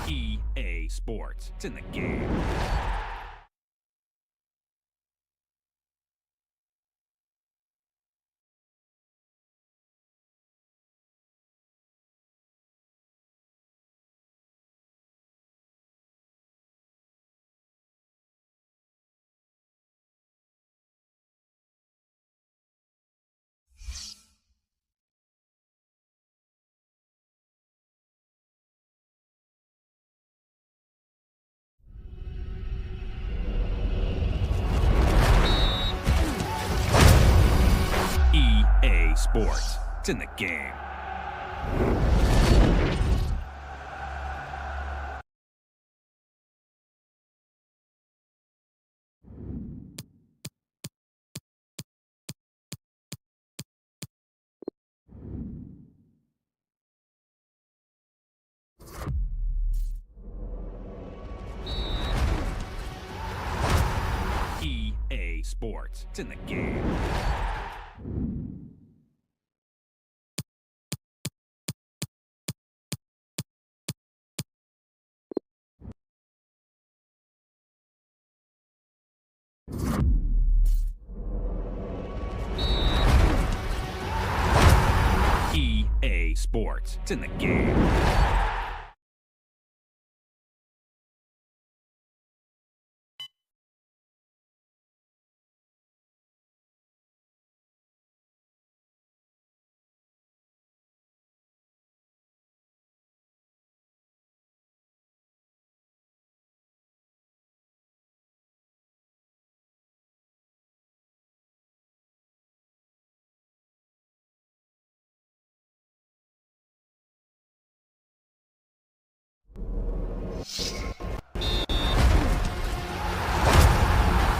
EA Sports. It's in the game. EA Sports. It's in the game. EA Sports. It's in the game. EA Sports. It's in the game.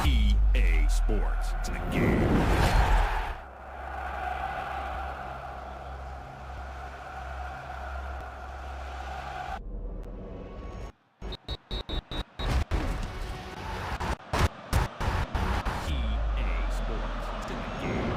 EA Sports. It's in the game. EA Sports. It's in the game.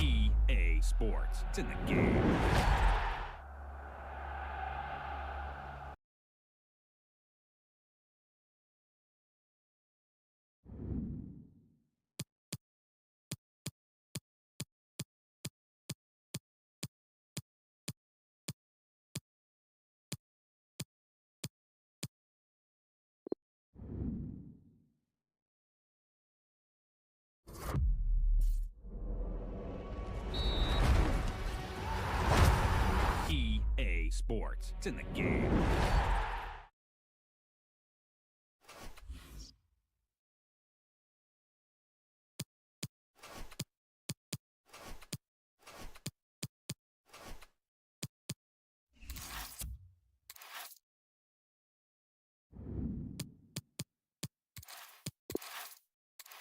EA Sports. It's in the game. EA Sports. It's in the game.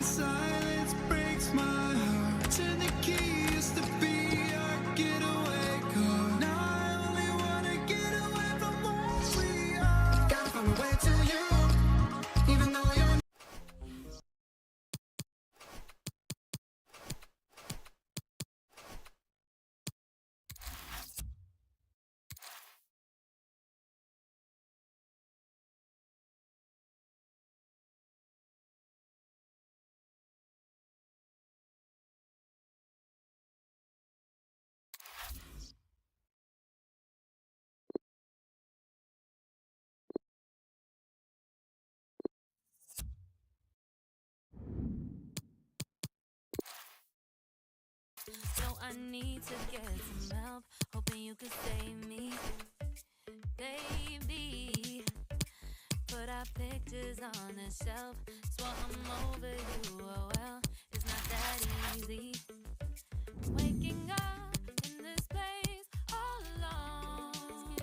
Silence breaks my heart. Turn the keys to be our getaway car. Now I only wanna get away from what we are. Gotta find my way to you, even though you're. So I need to get some help, hoping you could save me, baby. Put our pictures on the shelf, swore I'm over you, oh well, it's not that easy. Waking up in this place all alone.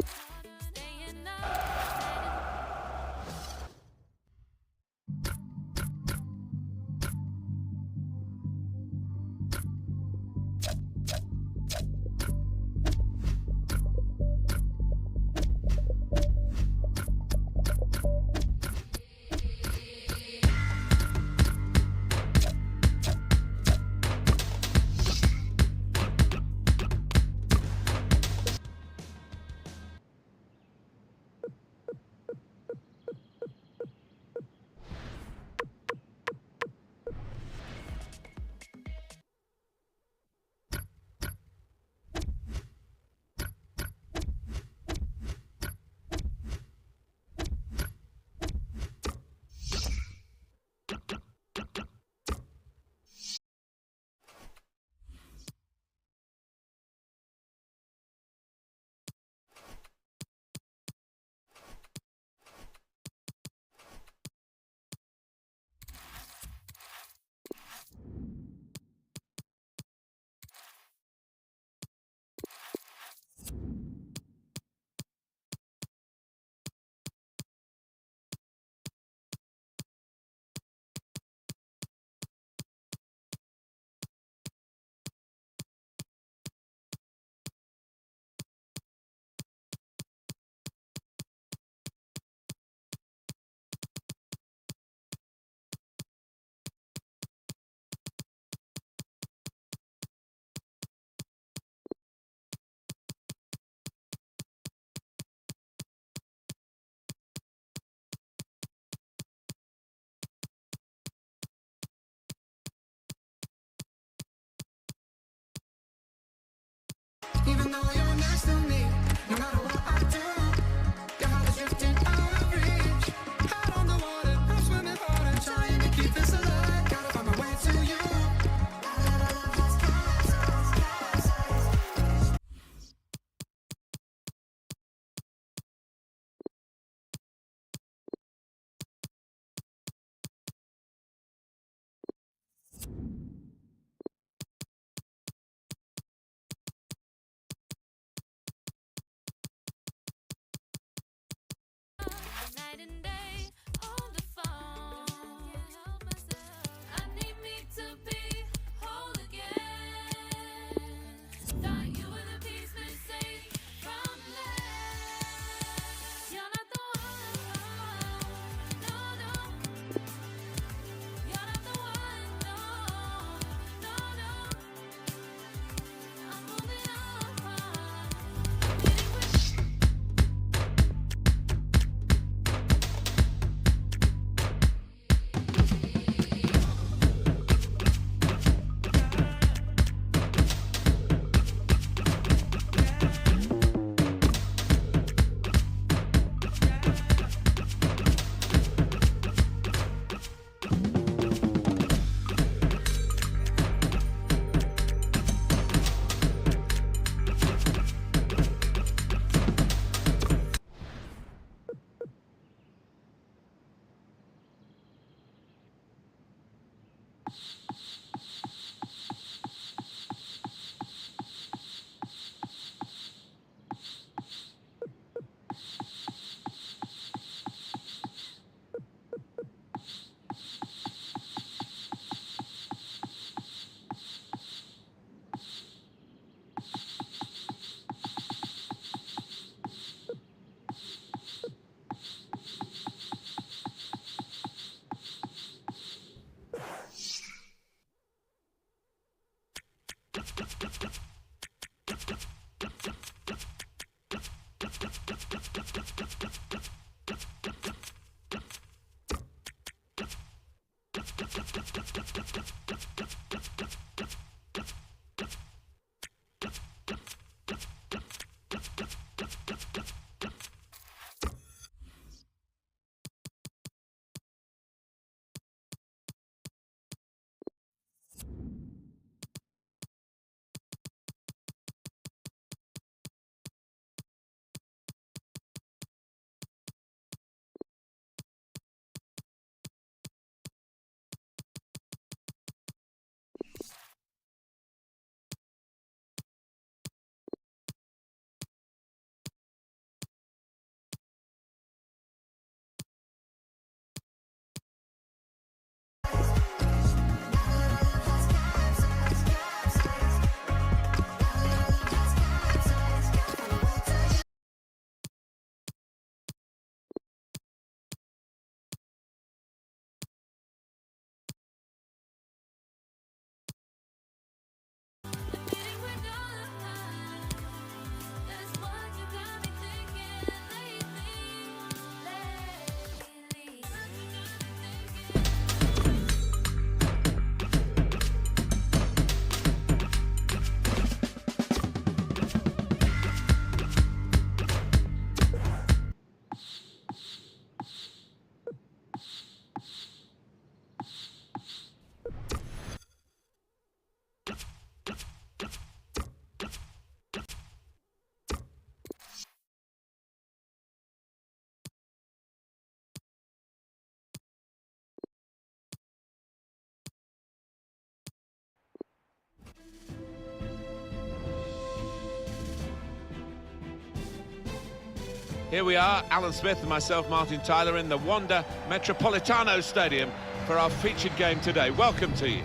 Here we are, Alan Smith and myself, Martin Tyler, in the Wanda Metropolitano Stadium for our featured game today. Welcome to you.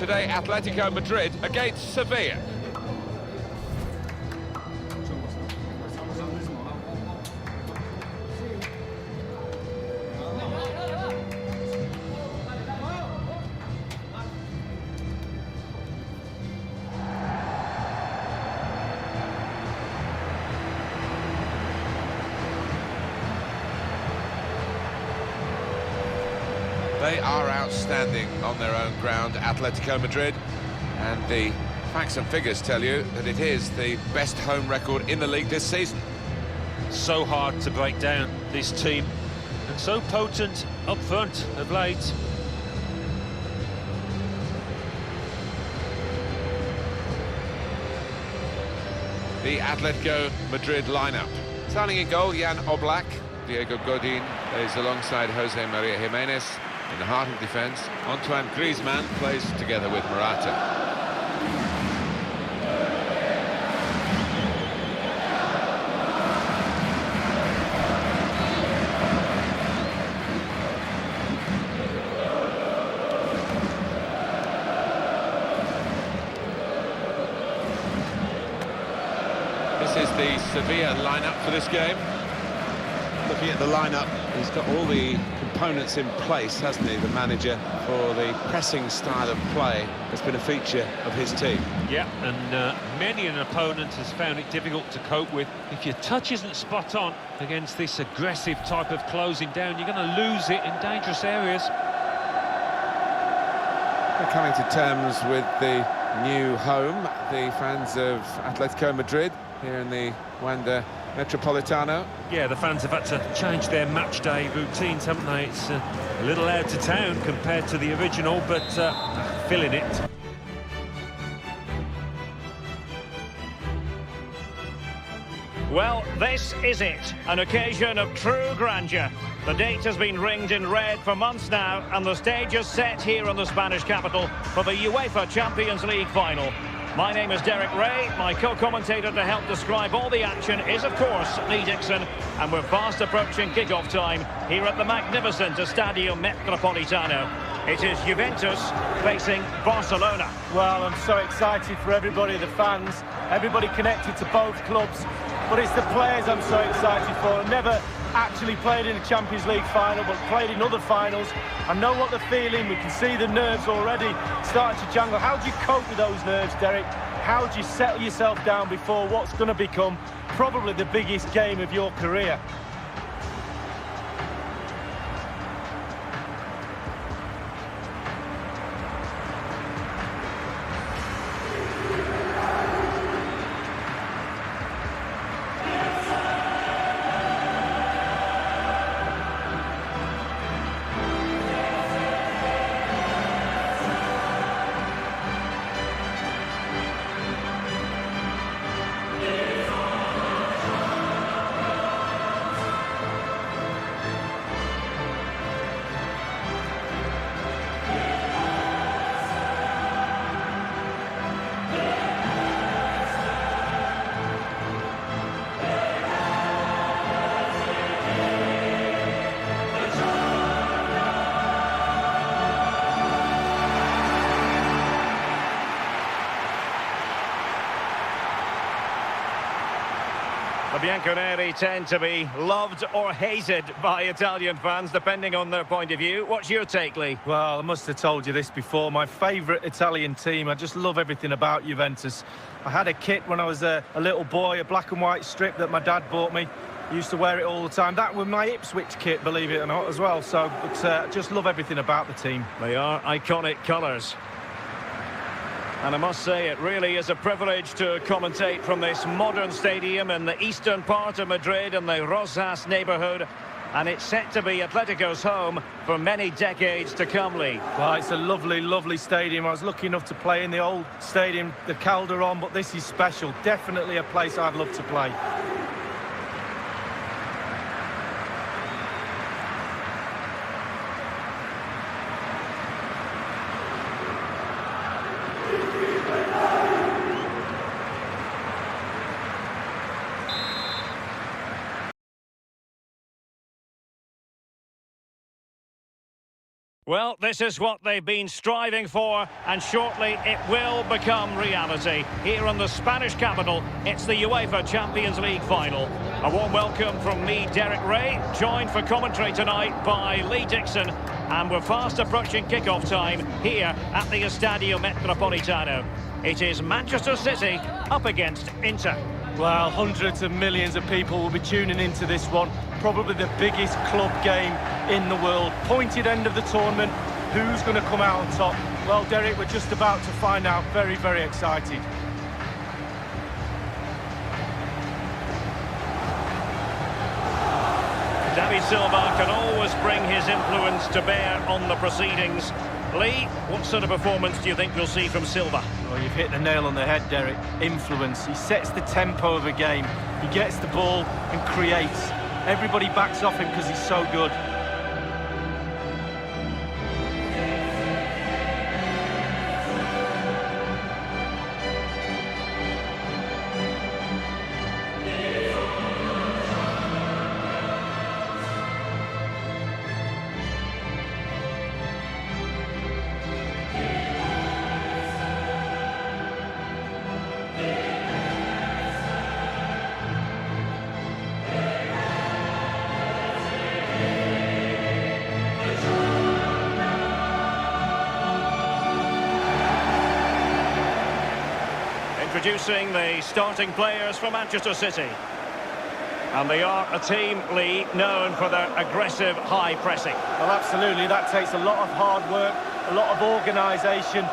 Today, Atletico Madrid against Sevilla. They are outstanding on their own ground, Atletico Madrid, and the facts and figures tell you that it is the best home record in the league this season. So hard to break down, this team, and so potent up front of late. The Atletico Madrid lineup. Starting in goal, Jan Oblak. Diego Godin plays alongside Jose Maria Jimenez. In the heart of defence, Antoine Griezmann plays together with Morata. This is the Sevilla lineup for this game. Looking at the lineup, he's got all the components in place, hasn't he, the manager, for the pressing style of play that's been a feature of his team. Yeah, and many an opponent has found it difficult to cope with. If your touch isn't spot on against this aggressive type of closing down, you're going to lose it in dangerous areas. They're coming to terms with the new home, the fans of Atletico Madrid here in the Wanda Metropolitano. Yeah, the fans have had to change their match day routines, haven't they? It's a little out of town compared to the original, but feeling it. Well, this is it, an occasion of true grandeur. The date has been ringed in red for months now, and the stage is set here in the Spanish capital for the UEFA Champions League final. My name is Derek Ray. My co-commentator to help describe all the action is, of course, Lee Dixon. And we're fast approaching kick-off time here at the magnificent Estadio Metropolitano. It is Juventus facing Barcelona. Well, I'm so excited for everybody, the fans, everybody connected to both clubs. But it's the players I'm so excited for. I've never actually played in a Champions League final, but played in other finals. I know what they're feeling. We can see the nerves already starting to jangle. How do you cope with those nerves, Derek? How do you settle yourself down before what's going to become probably the biggest game of your career? The Bianconeri tend to be loved or hated by Italian fans, depending on their point of view. What's your take, Lee? Well, I must have told you this before. My favourite Italian team. I just love everything about Juventus. I had a kit when I was a little boy, a black and white strip that my dad bought me. I used to wear it all the time. That was my Ipswich kit, believe it or not, as well. So, I just love everything about the team. They are iconic colours. And I must say, it really is a privilege to commentate from this modern stadium in the eastern part of Madrid in the Rosas neighbourhood. And it's set to be Atletico's home for many decades to come, Lee. Well, it's a lovely, lovely stadium. I was lucky enough to play in the old stadium, the Calderon, but this is special. Definitely a place I'd love to play. Well, this is what they've been striving for, and shortly it will become reality. Here in the Spanish capital, it's the UEFA Champions League final. A warm welcome from me, Derek Ray, joined for commentary tonight by Lee Dixon, and we're fast approaching kick-off time here at the Estadio Metropolitano. It is Manchester City up against Inter. Well, hundreds of millions of people will be tuning into this one. Probably the biggest club game in the world. Pointed end of the tournament. Who's going to come out on top? Well, Derek, we're just about to find out. Very, very excited. David Silva can always bring his influence to bear on the proceedings. Lee, what sort of performance do you think we'll see from Silva? Well, you've hit the nail on the head, Derek. Influence. He sets the tempo of a game. He gets the ball and creates. Everybody backs off him because he's so good. Introducing the starting players for Manchester City. And they are a team, Lee, known for their aggressive high pressing. Well, absolutely. That takes a lot of hard work, a lot of organisation,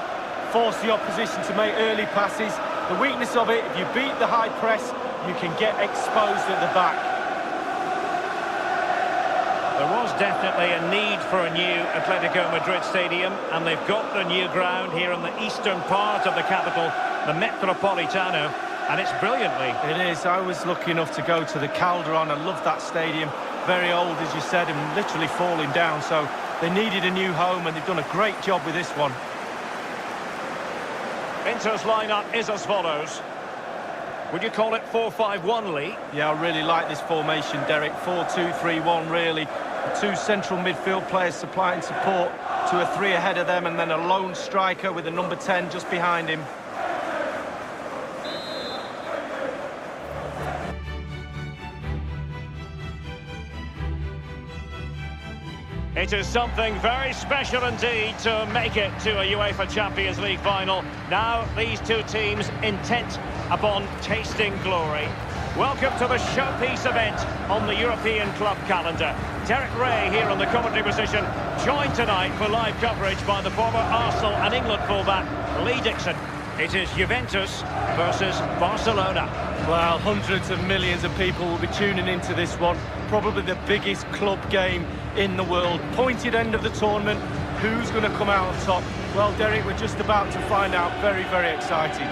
force the opposition to make early passes. The weakness of it, if you beat the high press, you can get exposed at the back. There was definitely a need for a new Atletico Madrid stadium, and they've got the new ground here in the eastern part of the capital, the Metropolitano, and it's brilliantly. It is. I was lucky enough to go to the Calderon. I love that stadium. Very old, as you said, and literally falling down. So they needed a new home, and they've done a great job with this one. Inter's lineup is as follows. Would you call it 4-5-1, Lee? Yeah, I really like this formation, Derek. 4-2-3-1, really. The two central midfield players supplying support to a three ahead of them, and then a lone striker with a number 10 just behind him. It is something very special indeed to make it to a UEFA Champions League final. Now these two teams intent upon tasting glory. Welcome to the showpiece event on the European club calendar. Derek Ray here on the commentary position, joined tonight for live coverage by the former Arsenal and England fullback Lee Dixon. It is Juventus versus Barcelona. Well, hundreds of millions of people will be tuning into this one. Probably the biggest club game in the world. Pointed end of the tournament. Who's going to come out on top? Well, Derek, we're just about to find out. Very, very excited.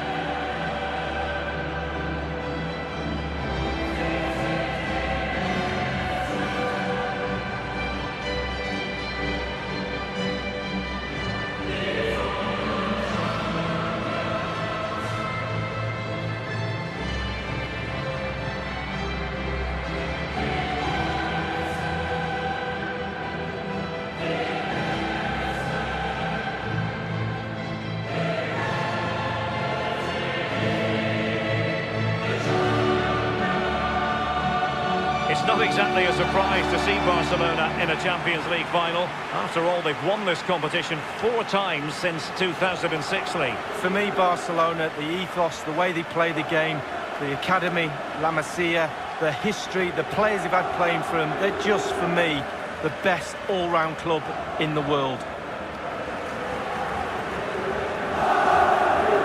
It's not exactly a surprise to see Barcelona in a Champions League final. After all, they've won this competition 4 times since 2006, Lee. For me, Barcelona, the ethos, the way they play the game, the academy, La Masia, the history, the players they've had playing for them, they're just, for me, the best all-round club in the world.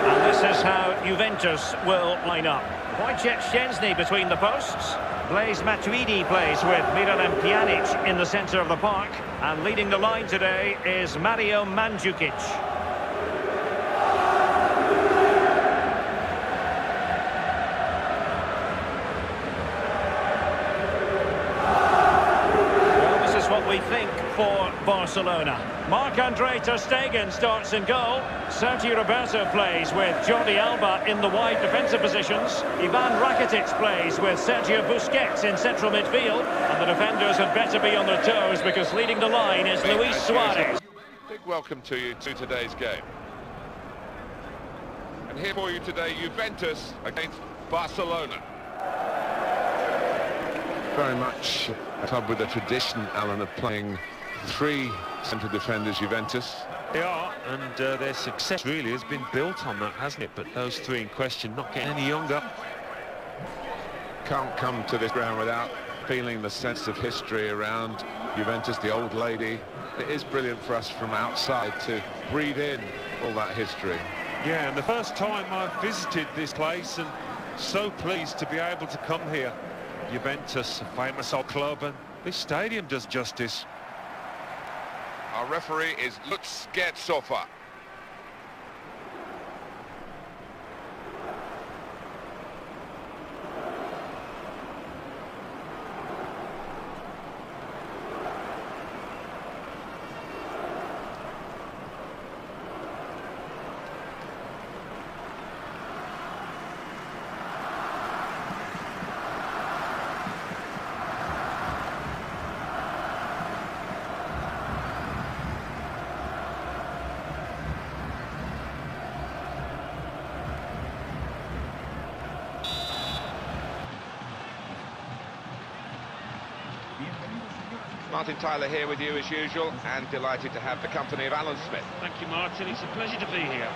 And this is how Juventus will line up. Wojciech Szczęsny between the posts. Blaise Matuidi plays with Miralem Pjanic in the centre of the park. And leading the line today is Mario Mandzukic. Well, this is what we think for Barcelona. Marc-Andre ter Stegen starts in goal. Sergio Roberto plays with Jordi Alba in the wide defensive positions. Ivan Rakitic plays with Sergio Busquets in central midfield. And the defenders had better be on their toes because leading the line is Luis Suarez. Big welcome to you to today's game. And here for you today, Juventus against Barcelona. Very much a club with a tradition, Alan, of playing three central defenders, Juventus. They are, and their success really has been built on that, hasn't it? But those three in question not getting any younger. Can't come to this ground without feeling the sense of history around Juventus, the old lady. It is brilliant for us from outside to breathe in all that history. Yeah, and the first time I've visited this place, and so pleased to be able to come here. Juventus, a famous old club, and this stadium does justice. Our referee is Lutz Gertzofer. Martin Tyler here with you as usual, and delighted to have the company of Alan Smith. Thank you, Martin. It's a pleasure to be here.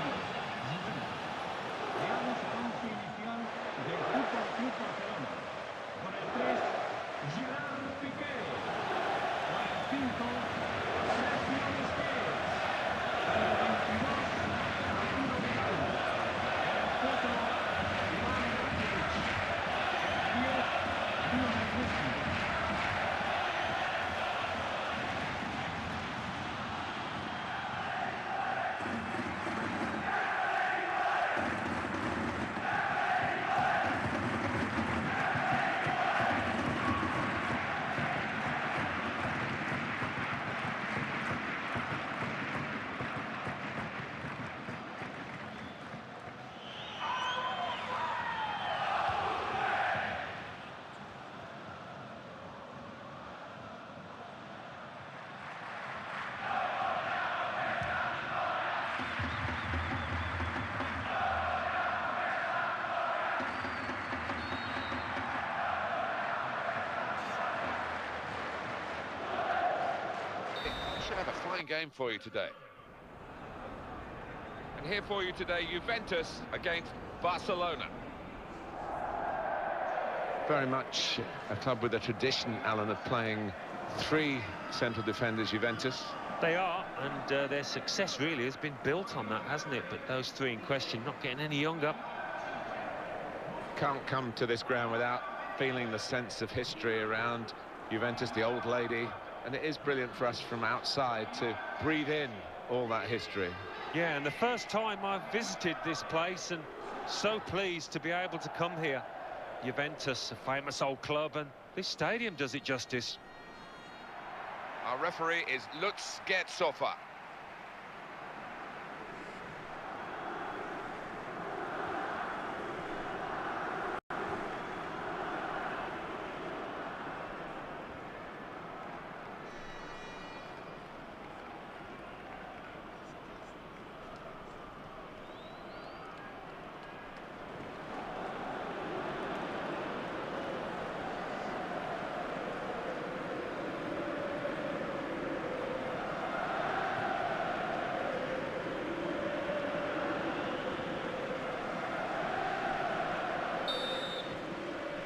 Should have a fine game for you today. And here for you today, Juventus against Barcelona. Very much a club with a tradition, Alan, of playing three central defenders, Juventus. They are, and their success really has been built on that, hasn't it? But those three in question not getting any younger. Can't come to this ground without feeling the sense of history around Juventus, the old lady. And it is brilliant for us from outside to breathe in all that history. Yeah, and the first time I've visited this place, and so pleased to be able to come here. Juventus, a famous old club, and this stadium does it justice. Our referee is Lutz Gertzofer.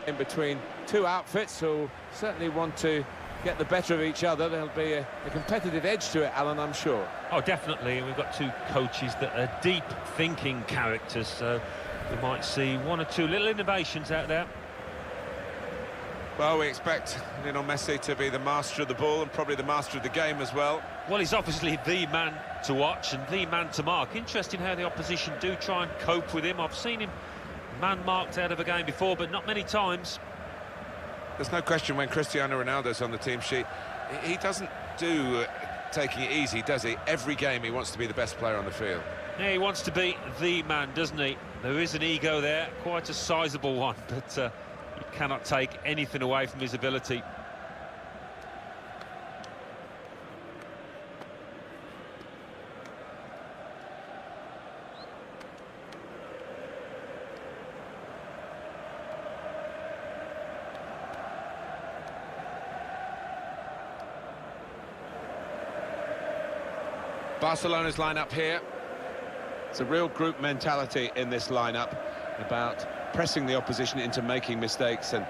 In between two outfits who certainly want to get the better of each other. There'll be a competitive edge to it, Alan, I'm sure. Oh, definitely. And we've got two coaches that are deep thinking characters, so we might see one or two little innovations out there. Well, we expect Lionel Messi to be the master of the ball and probably the master of the game as well. Well, he's obviously the man to watch and the man to mark. Interesting how the opposition do try and cope with him. I've seen him man-marked out of a game before, but not many times. There's no question when Cristiano Ronaldo's on the team sheet, he doesn't do taking it easy, does he? Every game he wants to be the best player on the field. Yeah, he wants to be the man, doesn't he? There is an ego there, quite a sizable one, but you cannot take anything away from his ability. Barcelona's lineup here. It's a real group mentality in this lineup about pressing the opposition into making mistakes and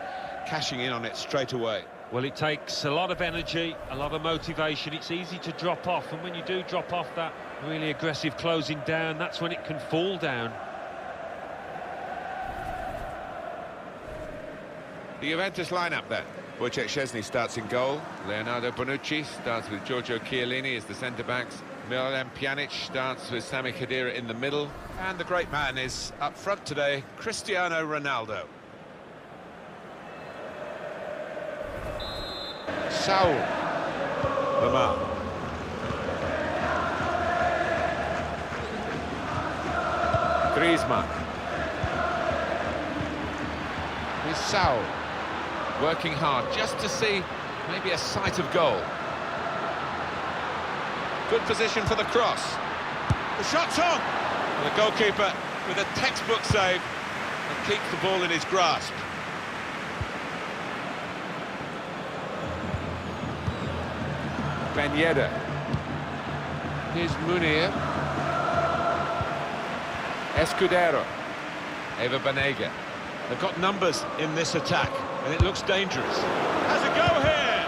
cashing in on it straight away. Well, it takes a lot of energy, a lot of motivation. It's easy to drop off, and when you do drop off that really aggressive closing down, that's when it can fall down. The Juventus lineup then. Wojciech Szczesny starts in goal. Leonardo Bonucci starts with Giorgio Chiellini as the centre-backs. Miralem Pjanic starts with Sami Khedira in the middle. And the great man is up front today, Cristiano Ronaldo. Saul. Lamar. Griezmann. With Saul. Working hard just to see maybe a sight of goal. Good position for the cross. The shot's on! And the goalkeeper with a textbook save and keeps the ball in his grasp. Ben Yedder. Here's Munir. Escudero. Eva Banega. They've got numbers in this attack, and it looks dangerous. Has a go here!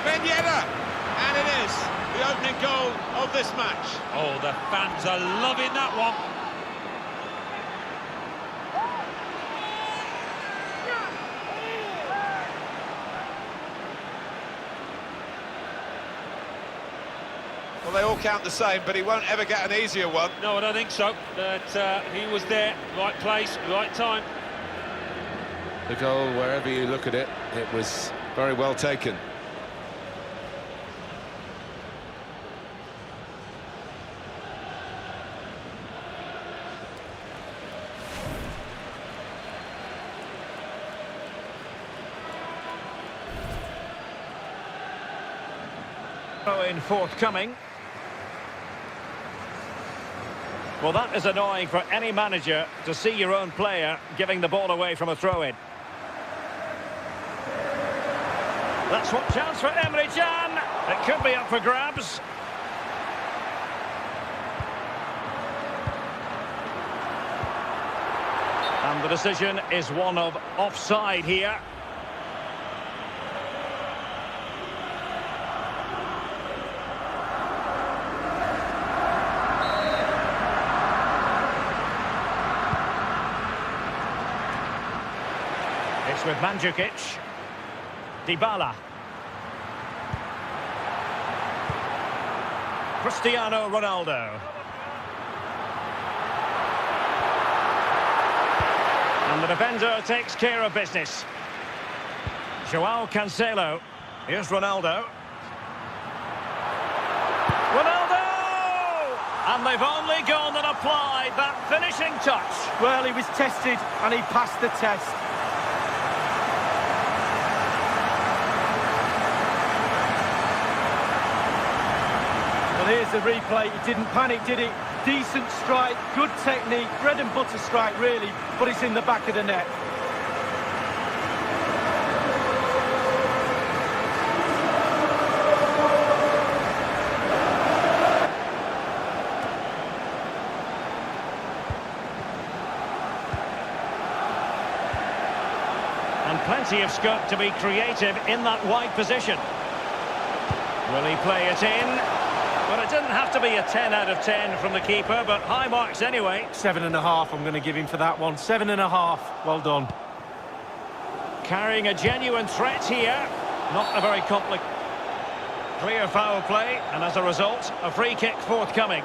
Ben Yedder! And it is the opening goal of this match. Oh, the fans are loving that one. Well, they all count the same, but he won't ever get an easier one. No, I don't think so. But he was there, right place, right time. The goal, wherever you look at it, it was very well taken. In forthcoming. Well, that is annoying for any manager to see your own player giving the ball away from a throw-in. That's what chance for Emre Can. It could be up for grabs. And the decision is one of offside here. With Mandzukic, Dybala, Cristiano Ronaldo, and the defender takes care of business. Joao Cancelo, here's Ronaldo. Ronaldo! And they've only gone and applied that finishing touch. Well, he was tested and he passed the test. Here's the replay. He didn't panic, did he? Decent strike, good technique, bread and butter strike, really, but it's in the back of the net. And plenty of scope to be creative in that wide position. Will he play it in? Well, it didn't have to be a 10 out of 10 from the keeper, but high marks anyway. 7.5, I'm going to give him for that one. 7.5, well done. Carrying a genuine threat here. Not a very complicated. Clear foul play, and as a result, a free kick forthcoming.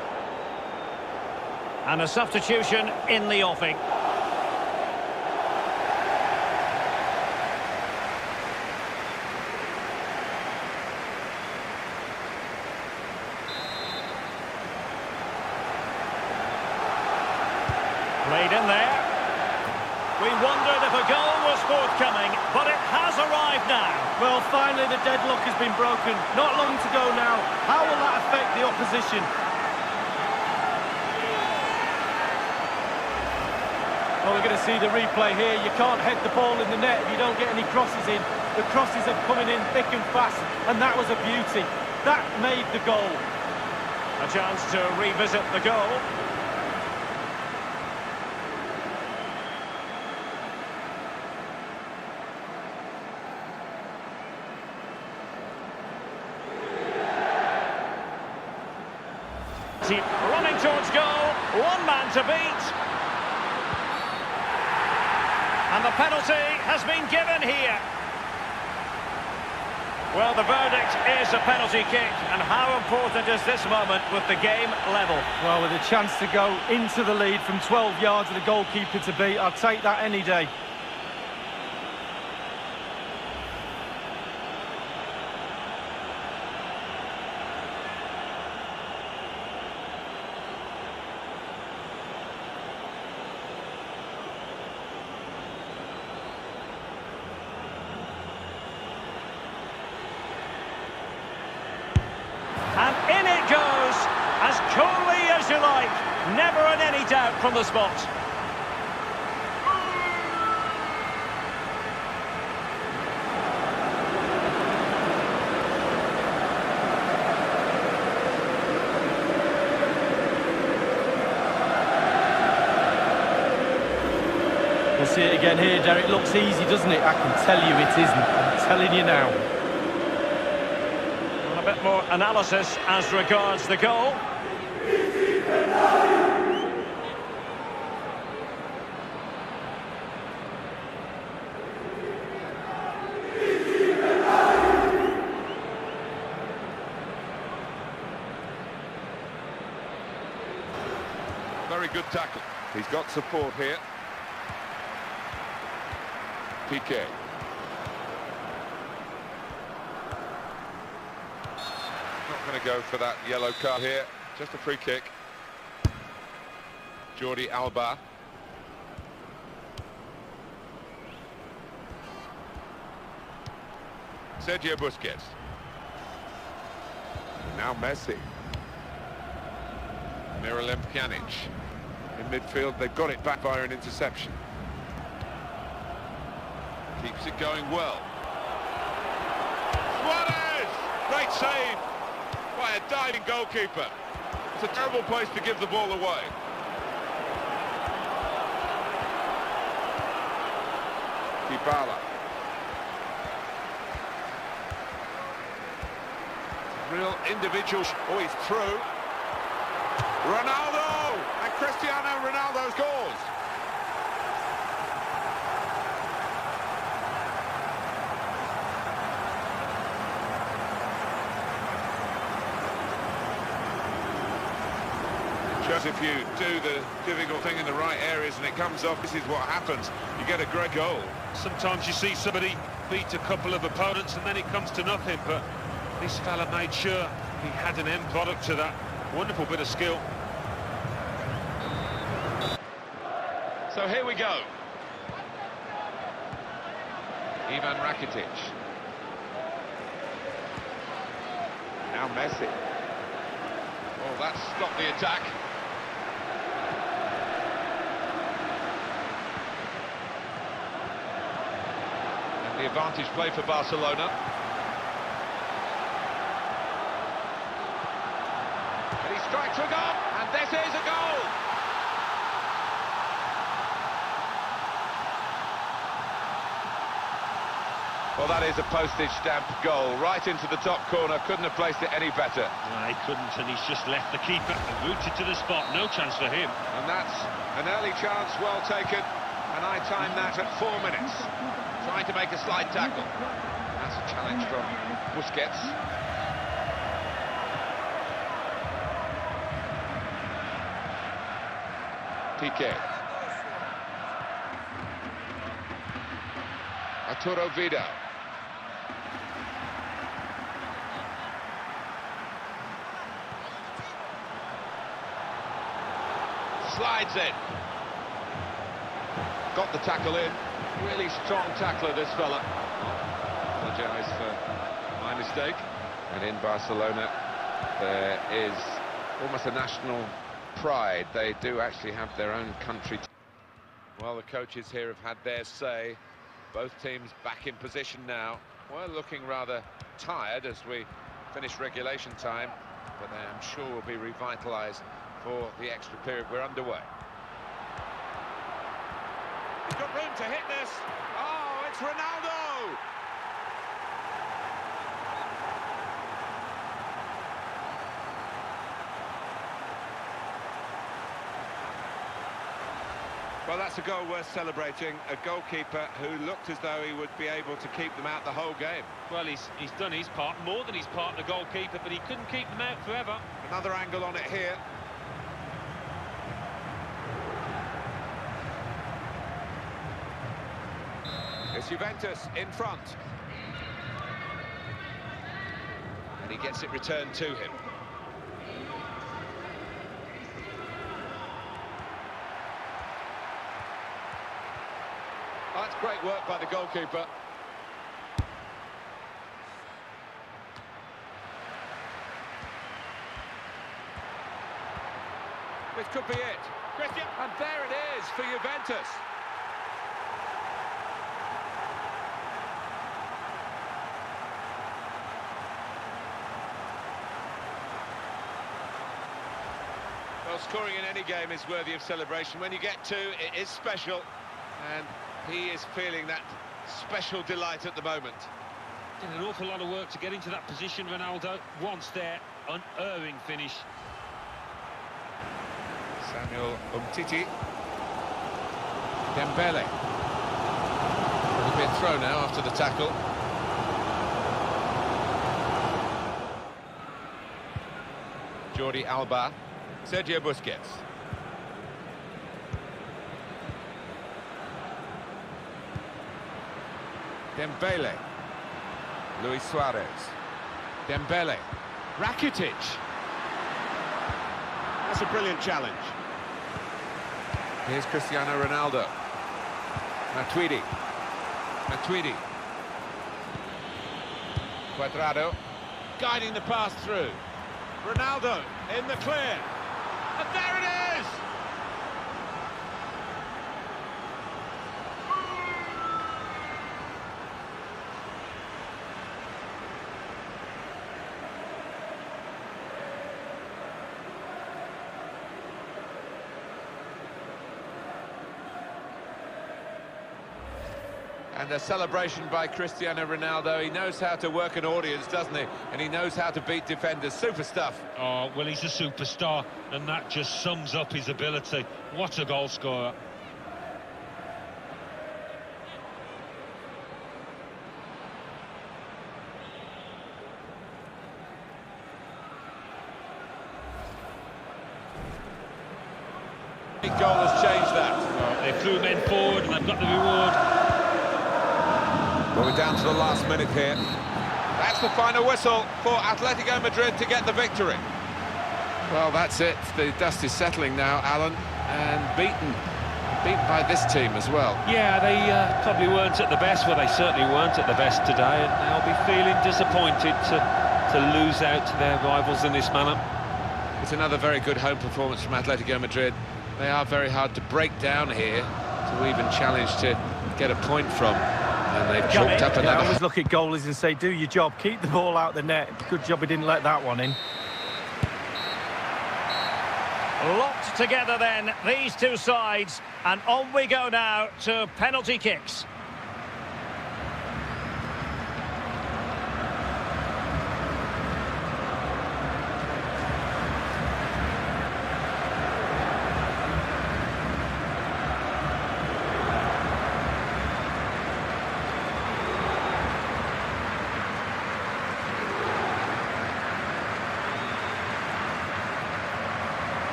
And a substitution in the offing. Played in there. We wondered if a goal was forthcoming, but it has arrived now. Well, finally the deadlock has been broken. Not long to go now. How will that affect the opposition? Well, we're going to see the replay here. You can't head the ball in the net if you don't get any crosses in. The crosses are coming in thick and fast, and that was a beauty. That made the goal. A chance to revisit the goal. Running towards goal, one man to beat. And the penalty has been given here. Well, the verdict is a penalty kick, and how important is this moment with the game level? Well, with a chance to go into the lead from 12 yards of the goalkeeper to beat, I'll take that any day. And in it goes, as coolly as you like. Never in any doubt from the spot. We'll see it again here, Derek. Looks easy, doesn't it? I can tell you it isn't. I'm telling you now. A bit more analysis as regards the goal. Very good tackle. He's got support here. PK. Not going to go for that yellow card here. Just a free kick. Jordi Alba. Sergio Busquets. Now Messi. Miralem Pjanic. In midfield, they've got it back via an interception. Keeps it going well. Suarez! Great save by a diving goalkeeper. It's a terrible place to give the ball away. Dybala. Real individual. Oh, he's through. Ronaldo! And Cristiano Ronaldo scores. Just if you do the difficult thing in the right areas and it comes off, this is what happens. You get a great goal. Sometimes you see somebody beat a couple of opponents and then it comes to nothing, but this fella made sure he had an end product to that. Wonderful bit of skill. So here we go. Ivan Rakitic. Now Messi. Oh, that stopped the attack. And the advantage play for Barcelona. And he strikes a goal, and this is a goal! Well, that is a postage stamp goal, right into the top corner. Couldn't have placed it any better. No, he couldn't, and he's just left the keeper and rooted to the spot. No chance for him. And that's an early chance, well taken. And I timed that at 4 minutes. Trying to make a slide tackle. That's a challenge from Busquets. PK. Arturo Vidal. Slides in. Got the tackle in. Really strong tackler, this fella. Apologise for my mistake. And in Barcelona, there is almost a national pride. They do actually have their own country. Well, the coaches here have had their say. Both teams back in position now. We're looking rather tired as we finished regulation time, but I'm sure will be revitalised for the extra period. We're underway. He's got room to hit this. Oh, it's Ronaldo! Well, that's a goal worth celebrating. A goalkeeper who looked as though he would be able to keep them out the whole game. Well, he's done his part, more than his part, the goalkeeper, but he couldn't keep them out forever. Another angle on it here. It's Juventus in front. And he gets it returned to him. That's great work by the goalkeeper. This could be it. Cristiano, and there it is for Juventus. Well, scoring in any game is worthy of celebration. When you get two, it is special, and he is feeling that special delight at the moment. Did an awful lot of work to get into that position, Ronaldo. Once there, unerring finish. Samuel Umtiti. Dembele. It'll be a throw now after the tackle. Jordi Alba. Sergio Busquets. Dembele. Luis Suarez. Dembele. Rakitic. That's a brilliant challenge. Here's Cristiano Ronaldo. Matuidi. Cuadrado. Guiding the pass through. Ronaldo in the clear. And there it is! And a celebration by Cristiano Ronaldo. He knows how to work an audience, doesn't he? And he knows how to beat defenders. Super stuff. Oh, well, he's a superstar, and that just sums up his ability. What a goal scorer. Big goal has changed that. Oh, they threw men forward, and they've got the reward. Well, we're down to the last minute here. That's the final whistle for Atletico Madrid to get the victory. Well, that's it. The dust is settling now, Alan, and beaten by this team as well. Yeah, they probably weren't at the best. Well, they certainly weren't at the best today, and they'll be feeling disappointed to lose out to their rivals in this manner. It's another very good home performance from Atletico Madrid. They are very hard to break down here to even challenge to get a point from. And they've chalked up another. I always look at goalies and say, do your job, keep the ball out the net. Good job he didn't let that one in. Locked together then, these two sides, and on we go now to penalty kicks.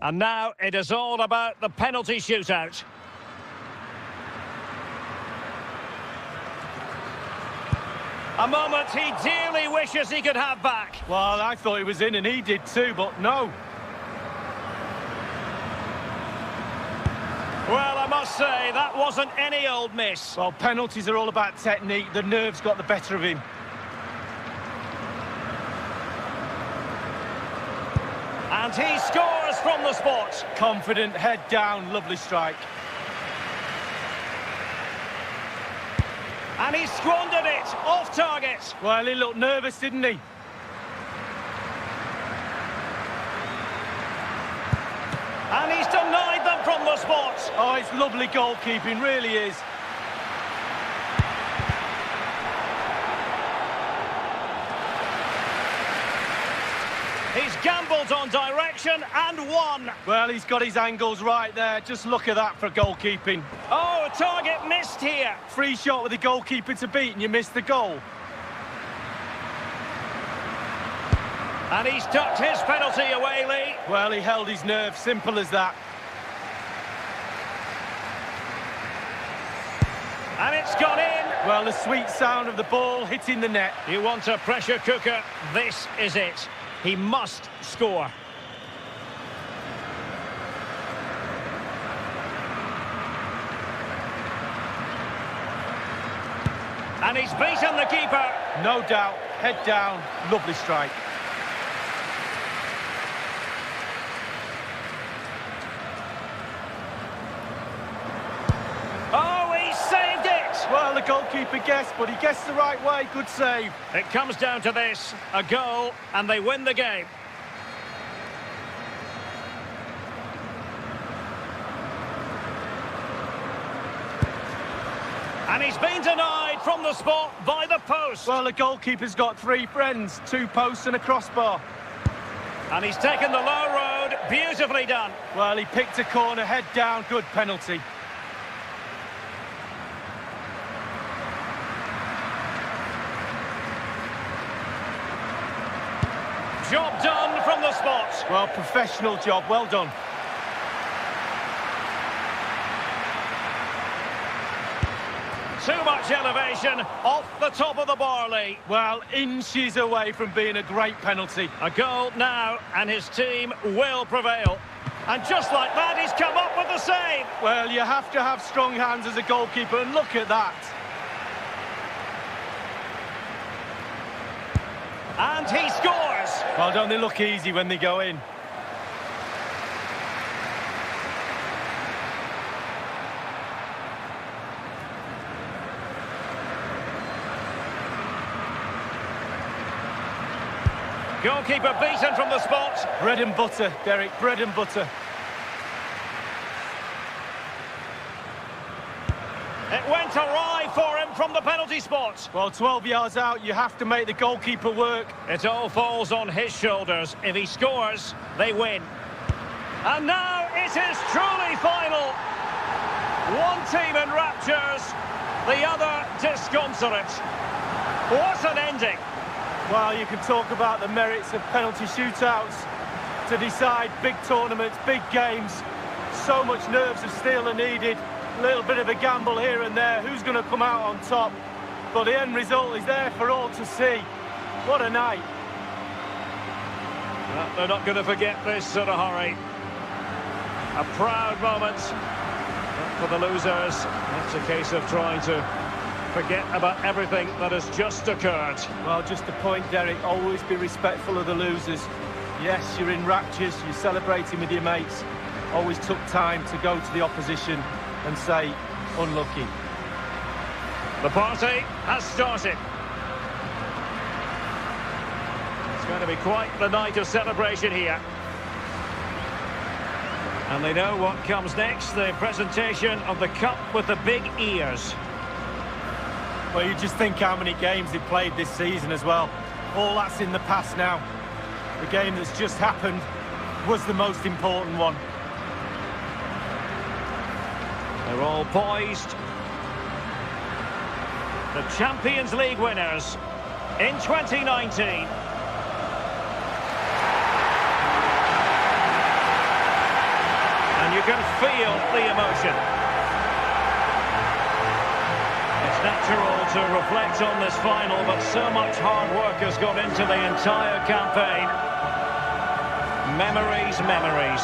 And now it is all about the penalty shootout. A moment he dearly wishes he could have back. Well, I thought he was in and he did too, but no. Well, I must say, that wasn't any old miss. Well, penalties are all about technique. The nerves got the better of him. And he scores from the spot. Confident, head down, lovely strike. And he squandered it, off target. Well, he looked nervous, didn't he? And he's denied them from the spot. Oh, it's lovely goalkeeping, really is. He's gambled on direction and won. Well, he's got his angles right there. Just look at that for goalkeeping. Oh, target missed here. Free shot with the goalkeeper to beat and you missed the goal. And he's tucked his penalty away, Lee. Well, he held his nerve, simple as that. And it's gone in. Well, the sweet sound of the ball hitting the net. You want a pressure cooker? This is it. He must score. And he's beaten the keeper. No doubt, head down, lovely strike. Oh, he saved it! Well, the goalkeeper guessed, but he guessed the right way. Good save. It comes down to this, a goal, and they win the game. And he's been denied from the spot by the post. Well, the goalkeeper's got three friends, 2 posts and a crossbar. And he's taken the low road, beautifully done. Well, he picked a corner, head down, good penalty. Job done from the spot. Well, professional job, well done. Too much elevation, off the top of the bar, Lee. Well, inches away from being a great penalty. A goal now, and his team will prevail. And just like that, he's come up with the save. Well, you have to have strong hands as a goalkeeper, and look at that. And he scores. Well, don't they look easy when they go in? Goalkeeper beaten from the spot. Bread and butter, Derek, bread and butter. It went awry for him from the penalty spot. Well, 12 yards out, you have to make the goalkeeper work. It all falls on his shoulders. If he scores, they win. And now it is truly final. One team in raptures, the other disconsolate. What an ending. Well, you can talk about the merits of penalty shootouts to decide big tournaments, big games. So much nerves of steel are needed. A little bit of a gamble here and there. Who's going to come out on top? But the end result is there for all to see. What a night. Well, they're not going to forget this in a hurry. A proud moment for the losers. It's a case of trying to forget about everything that has just occurred. Well, just a point, Derek, always be respectful of the losers. Yes, you're in raptures, you're celebrating with your mates. Always took time to go to the opposition and say, unlucky. The party has started. It's going to be quite the night of celebration here. And they know what comes next, the presentation of the cup with the big ears. Well, you just think how many games they've played this season as well. All that's in the past now. The game that's just happened was the most important one. They're all poised. The Champions League winners in 2019. And you can feel the emotion. It's natural to reflect on this final, but so much hard work has gone into the entire campaign. Memories, memories.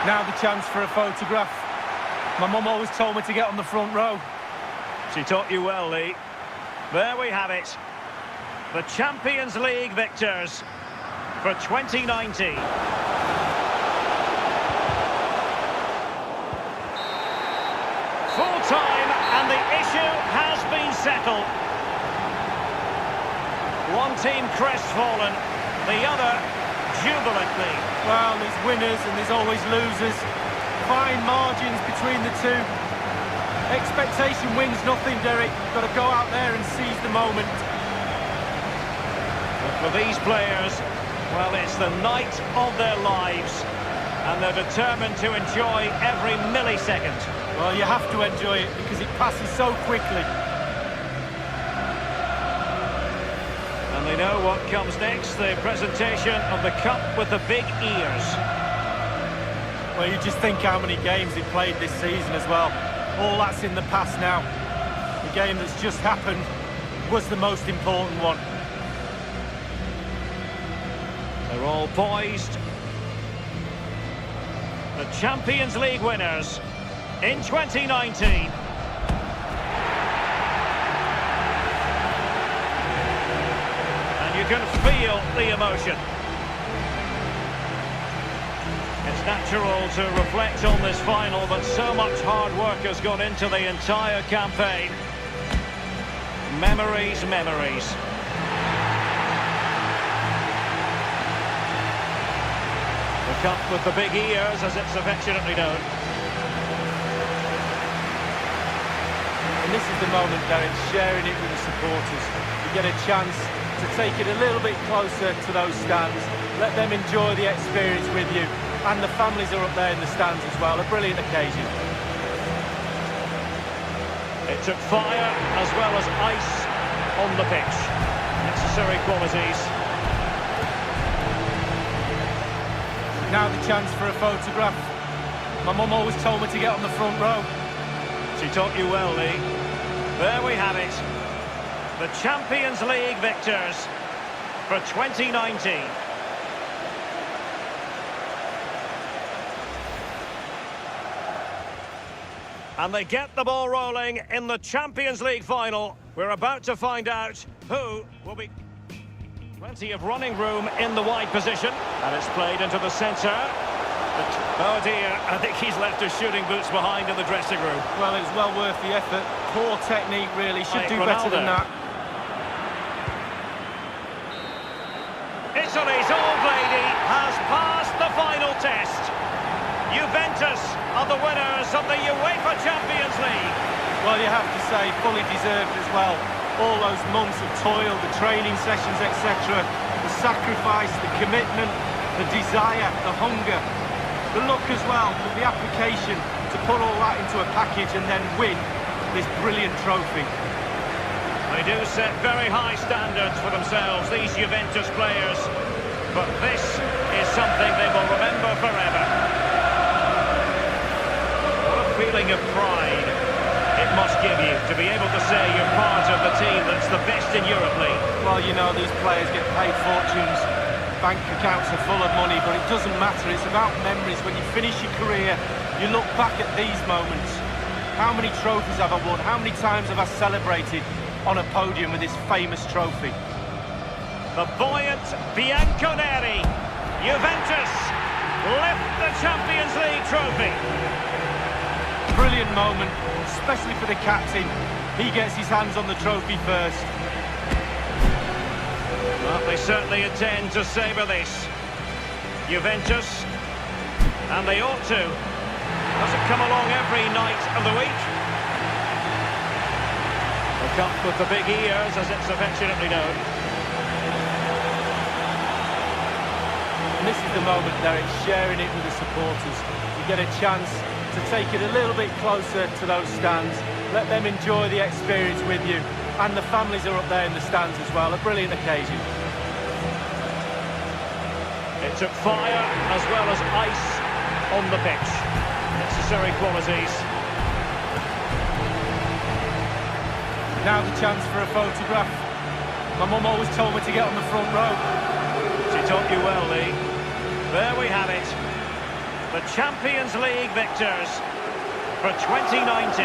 Now the chance for a photograph. My mum always told me to get on the front row. She taught you well, Lee. There we have it. The Champions League victors for 2019. Full time, and the issue has been settled. One team crestfallen, the other jubilantly. Well, there's winners and there's always losers. Fine margins between the two. Expectation wins nothing, Derek. You've got to go out there and seize the moment. But for these players, well, it's the night of their lives, and they're determined to enjoy every millisecond. Well, you have to enjoy it because it passes so quickly. And they know what comes next, the presentation of the cup with the big ears. Well, you just think how many games they played this season as well. All that's in the past now. The game that's just happened was the most important one. They're all poised. The Champions League winners in 2019. And you can feel the emotion. It's natural to reflect on this final, but so much hard work has gone into the entire campaign. Memories, memories. The cup with the big ears, as it's affectionately known. And this is the moment, Derek, sharing it with the supporters. You get a chance to take it a little bit closer to those stands. Let them enjoy the experience with you. And the families are up there in the stands as well. A brilliant occasion. It took fire as well as ice on the pitch. Necessary qualities. Now the chance for a photograph. My mum always told me to get on the front row. She taught you well, Lee. There we have it. The Champions League victors for 2019. And they get the ball rolling in the Champions League final. We're about to find out who will be... Plenty of running room in the wide position. And it's played into the centre. Oh dear, I think he's left his shooting boots behind in the dressing room. Well, it was well worth the effort. Poor technique, really. Should do Ronaldo. better than that. Italy's old lady has passed the final test. Juventus are the winners of the UEFA Champions League. Well, you have to say, fully deserved as well. All those months of toil, the training sessions, etc. The sacrifice, the commitment, the desire, the hunger. The luck as well, the application to put all that into a package and then win this brilliant trophy. They do set very high standards for themselves, these Juventus players. But this is something they will remember forever. What a feeling of pride it must give you to be able to say you're part of the team that's the best in Europe, Lee. Well, you know, these players get paid fortunes. Bank accounts are full of money, but it doesn't matter. It's about memories. When you finish your career, you look back at these moments. How many trophies have I won? How many times have I celebrated on a podium with this famous trophy? The buoyant Bianconeri, Juventus, lift the Champions League trophy. Brilliant moment, especially for the captain. He gets his hands on the trophy first. Well, they certainly intend to savour this. Juventus, and they ought to. Doesn't come along every night of the week. The cup with the big ears, as it's affectionately known. And this is the moment, Derek, sharing it with the supporters. You get a chance to take it a little bit closer to those stands. Let them enjoy the experience with you. And the families are up there in the stands as well. A brilliant occasion. It took fire as well as ice on the pitch. Necessary qualities. Now the chance for a photograph. My mum always told me to get on the front row. She taught you well, Lee. There we have it. the Champions League victors for 2019.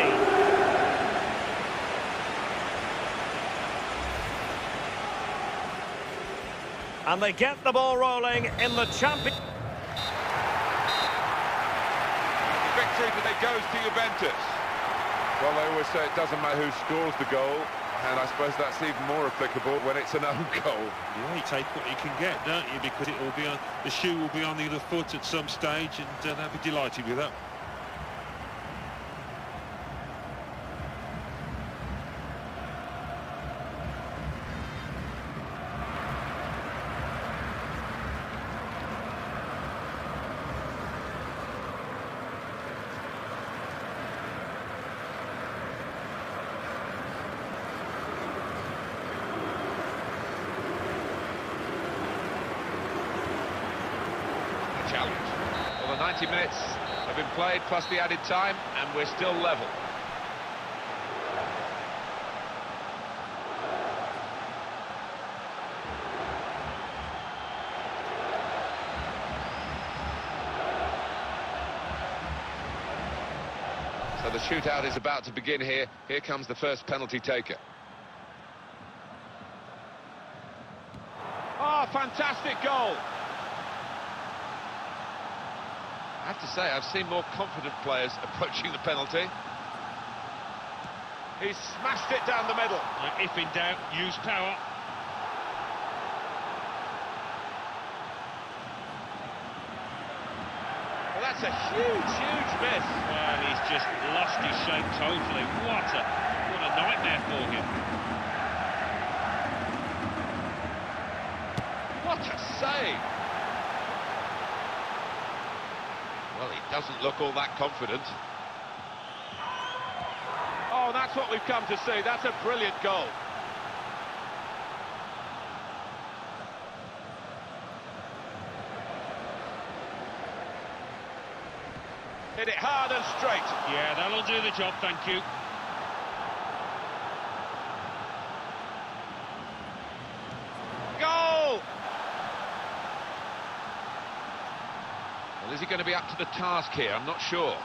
And they get the ball rolling in the champion. Victory today goes to Juventus. Well, they always say it doesn't matter who scores the goal, and I suppose that's even more applicable when it's an own goal. Yeah, you take what you can get, don't you? Because it will be on, the shoe will be on the other foot at some stage, and they'll be delighted with that. Challenge. Well, the 90 minutes have been played plus the added time, and we're still level. So the shootout is about to begin here. Here comes the first penalty taker. Oh, fantastic goal! I have to say, I've seen more confident players approaching the penalty. He's smashed it down the middle. If in doubt, use power. Well, that's a huge, huge miss. Well, he's just lost his shape totally. What a nightmare for him. What a save! Well, he doesn't look all that confident. Oh, that's what we've come to see. That's a brilliant goal. Hit it hard and straight. Yeah, that'll do the job, thank you. Goal! Well, is he going to be up to the task here? I'm not sure.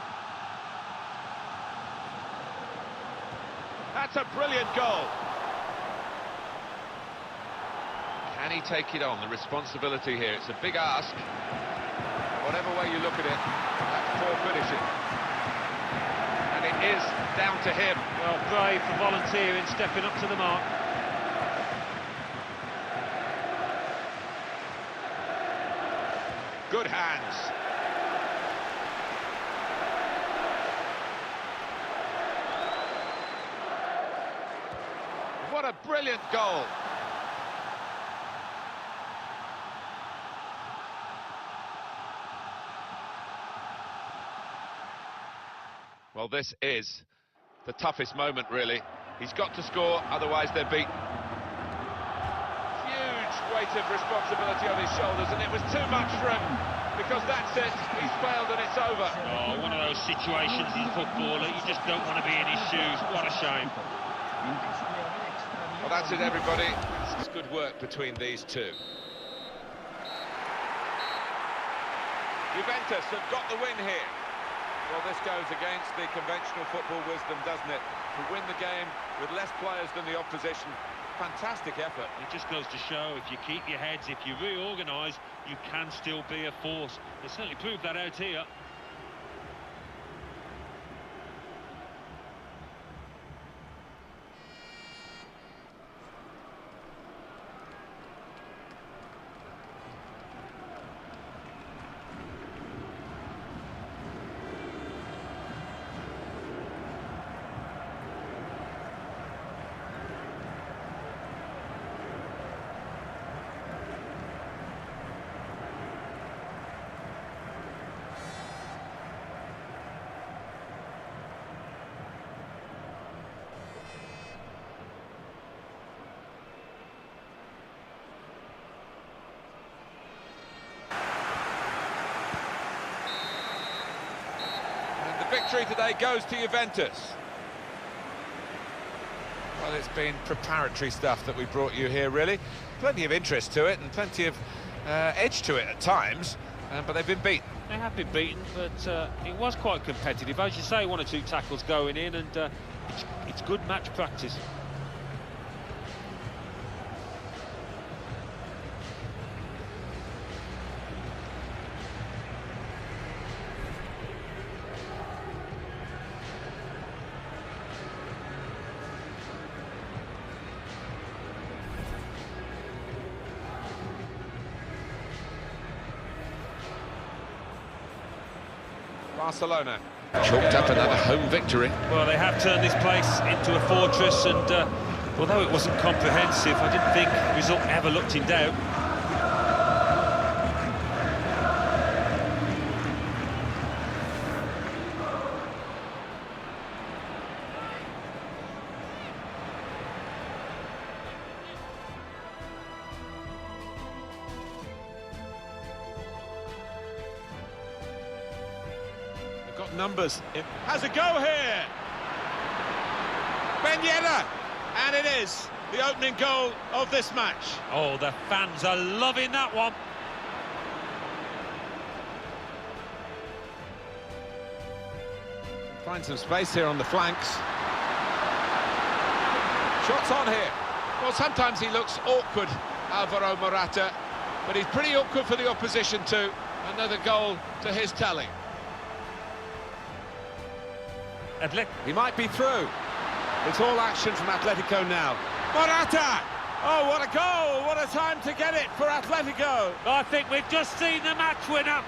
That's a brilliant goal. Can he take it on? The responsibility here. It's a big ask. Whatever way you look at it, that's poor finishing. And it is down to him. Well, brave for volunteering, stepping up to the mark. Good hands. What a brilliant goal. Well, this is the toughest moment, really. He's got to score, otherwise they're beaten. Huge weight of responsibility on his shoulders, and it was too much for him, because that's it. He's failed and it's over. Oh, one of those situations in football that you just don't want to be in his shoes. What a shame. Well, that's it, everybody. It's good work between these two. Juventus have got the win here. Well, this goes against the conventional football wisdom, doesn't it? To win the game with less players than the opposition. Fantastic effort. It just goes to show, if you keep your heads, if you reorganise, you can still be a force. They certainly proved that out here. Victory today goes to Juventus. Well, it's been preparatory stuff that we brought you here, really. Plenty of interest to it and plenty of edge to it at times. but they've been beaten. They have been beaten, but it was quite competitive. As you say, 1 or 2 tackles going in, and it's good match practice. Barcelona chalked up another home victory. Well, they have turned this place into a fortress, and although it wasn't comprehensive, I didn't think the result ever looked in doubt. Got numbers. It has a go here. Ben Yedder, and it is the opening goal of this match. Oh, the fans are loving that one. Find some space here on the flanks. Shots on here. Well, sometimes he looks awkward, Alvaro Morata, but he's pretty awkward for the opposition too. Another goal to his telling. He might be through. It's all action from Atletico now. Morata! Oh, what a goal! What a time to get it for Atletico! I think we've just seen the match winner.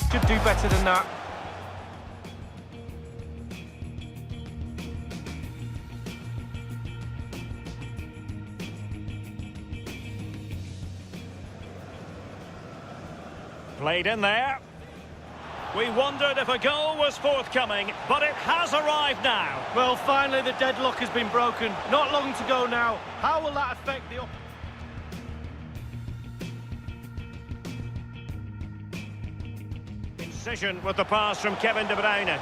Should do better than that. Played in there. We wondered if a goal was forthcoming, but it has arrived now. Well, finally the deadlock has been broken. Not long to go now. How will that affect the... Incision with the pass from Kevin De Bruyne.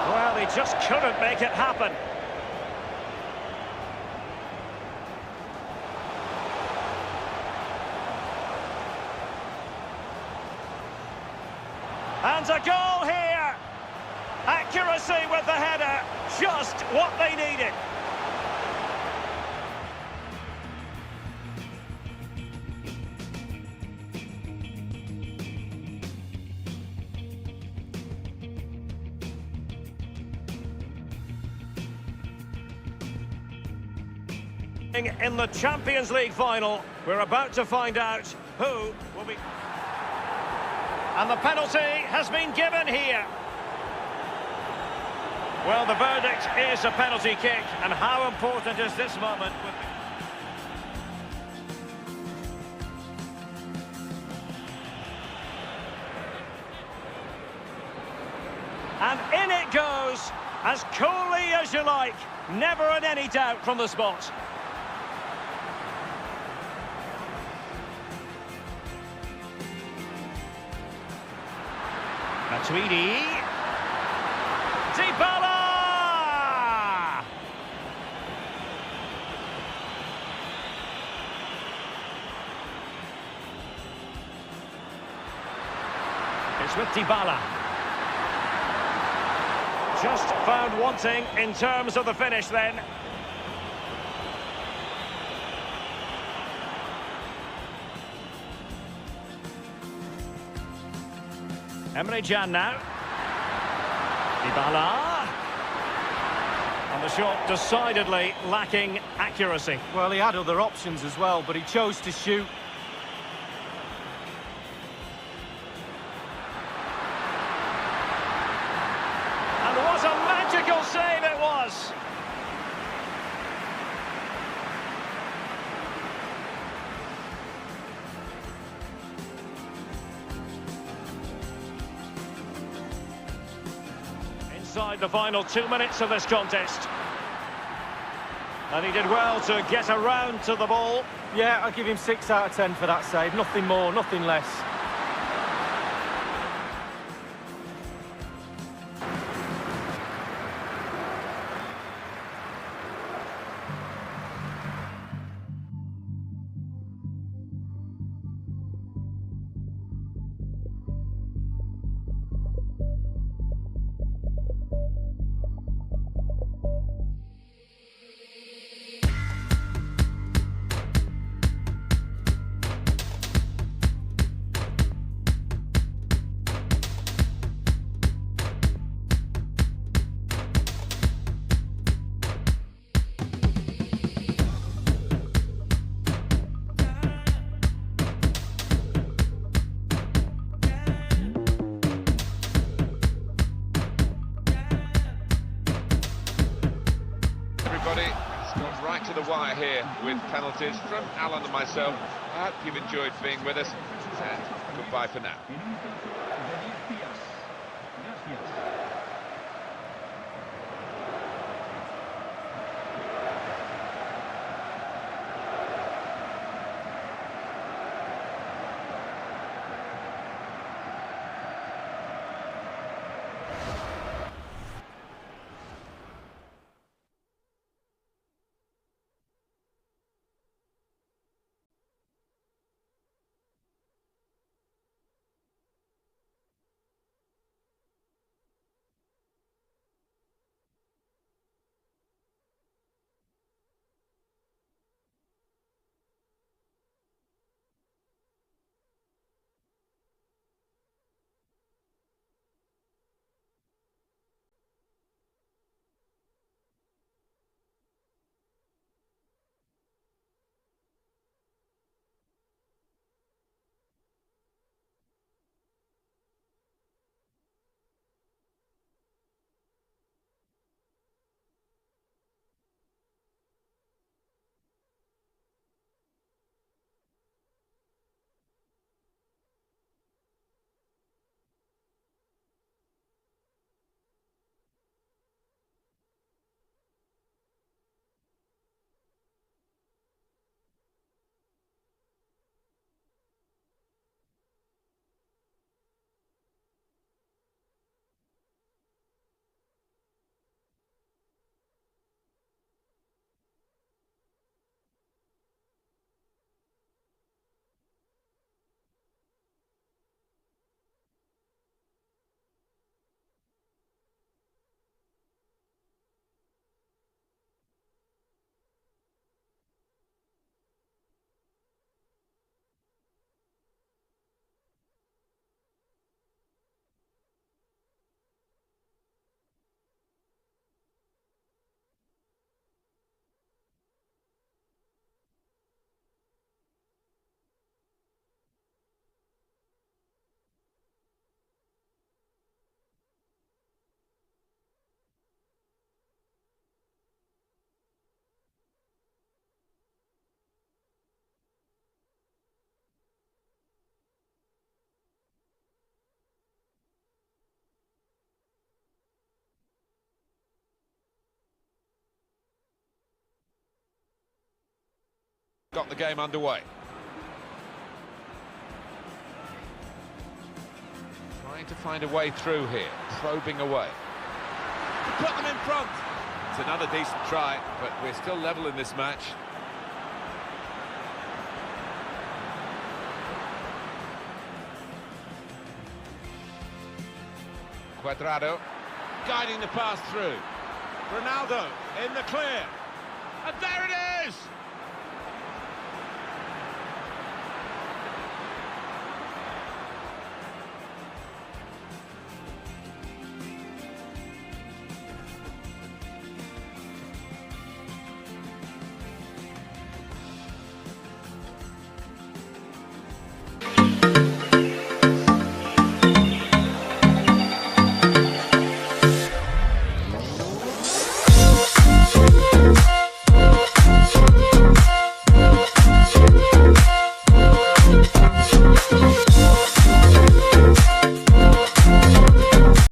Well, he just couldn't make it happen. And a goal here. Accuracy with the header. Just what they needed. In the Champions League final, we're about to find out who will be... And the penalty has been given here. Well, the verdict is a penalty kick, and how important is this moment? And in it goes, as coolly as you like. Never in any doubt from the spot. Matuidi. Dybala! It's with Dybala. Just found wanting in terms of the finish then. Emre Can now. Dybala. And the shot decidedly lacking accuracy. Well, he had other options as well, but he chose to shoot. And what a magical save it was! Inside the final 2 minutes of this contest. And he did well to get around to the ball. Yeah, I'll give him 6 out of 10 for that save. Nothing more, nothing less. It's gone right to the wire here with penalties from Alan and myself. I hope you've enjoyed being with us, and goodbye for now. Got the game underway. Trying to find a way through here, probing away. To put them in front. It's another decent try, but we're still level in this match. Cuadrado. Guiding the pass through. Ronaldo in the clear. And there it is!